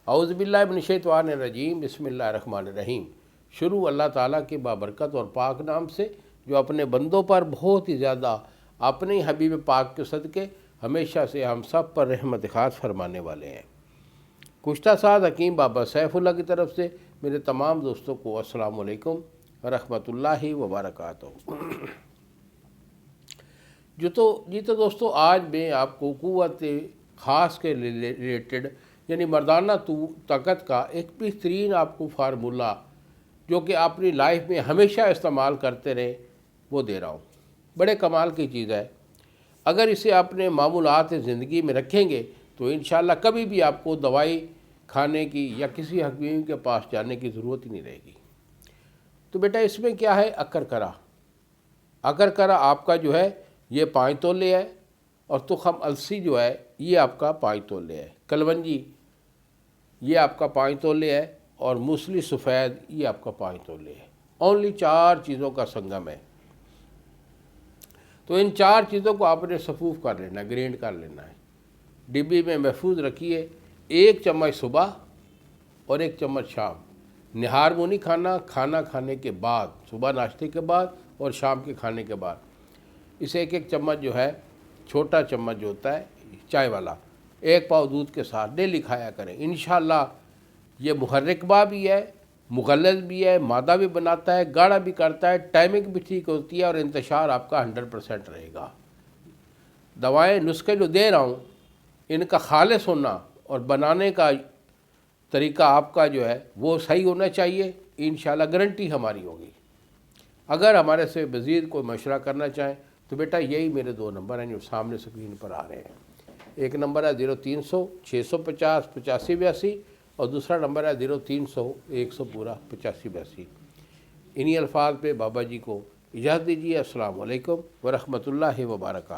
اعوذ باللہ من الشیطان الرجیم، بسم اللہ الرحمن الرحیم۔ شروع اللہ تعالیٰ کے بابرکت اور پاک نام سے جو اپنے بندوں پر بہت ہی زیادہ اپنے ہی حبیب پاک کے صدقے ہمیشہ سے ہم سب پر رحمت خاص فرمانے والے ہیں۔ کشتہ ساز حکیم بابا سیف اللہ کی طرف سے میرے تمام دوستوں کو السلام علیکم ورحمۃ اللہ وبرکاتہ۔ جی تو دوستو، آج میں آپ کو قوت خاص کے ریلیٹڈ یعنی مردانہ طاقت کا ایک بہترین آپ کو فارمولہ جو کہ اپنی لائف میں ہمیشہ استعمال کرتے رہیں وہ دے رہا ہوں۔ بڑے کمال کی چیز ہے، اگر اسے اپنے معمولات زندگی میں رکھیں گے تو انشاءاللہ کبھی بھی آپ کو دوائی کھانے کی یا کسی حکیم کے پاس جانے کی ضرورت ہی نہیں رہے گی۔ تو بیٹا اس میں کیا ہے؟ اکر کرا آپ کا جو ہے یہ 5 تولے ہے، اور تخم السی جو ہے یہ آپ کا 5 تولے ہے، کلونجی یہ آپ کا 5 تولے ہے، اور موسلی سفید یہ آپ کا 5 تولے ہے۔ اونلی 4 چیزوں کا سنگم ہے۔ تو ان 4 چیزوں کو آپ نے صفوف کر لینا ہے، گرینڈ کر لینا ہے، ڈبی میں محفوظ رکھیے۔ 1 چمچ صبح اور 1 چمچ شام، نہار وہ نہیں کھانا، کھانا کھانے کے بعد، صبح ناشتے کے بعد اور شام کے کھانے کے بعد۔ اسے 1 چمچ جو ہے، چھوٹا چمچ جو ہوتا ہے چائے والا، 1 پاؤ دودھ کے ساتھ ڈیلی کھایا کریں۔ انشاءاللہ یہ محرک بھی ہے، مغلظ بھی ہے، مادہ بھی بناتا ہے، گاڑھا بھی کرتا ہے، ٹائمنگ بھی ٹھیک ہوتی ہے، اور انتشار آپ کا 100% رہے گا۔ دوائیں نسخے جو دے رہا ہوں ان کا خالص ہونا اور بنانے کا طریقہ آپ کا جو ہے وہ صحیح ہونا چاہیے، انشاءاللہ گارنٹی ہماری ہوگی۔ اگر ہمارے سے مزید کوئی مشورہ کرنا چاہیں تو بیٹا یہی میرے 2 نمبر ہیں جو سامنے اسکرین پر آ رہے ہیں۔ ایک نمبر ہے 0300 650 8582 اور دوسرا نمبر ہے 0300 100 پورا 8582۔ انہی الفاظ پہ بابا جی کو اجازت دیجیے۔ السلام علیکم ورحمۃ اللہ وبرکاتہ۔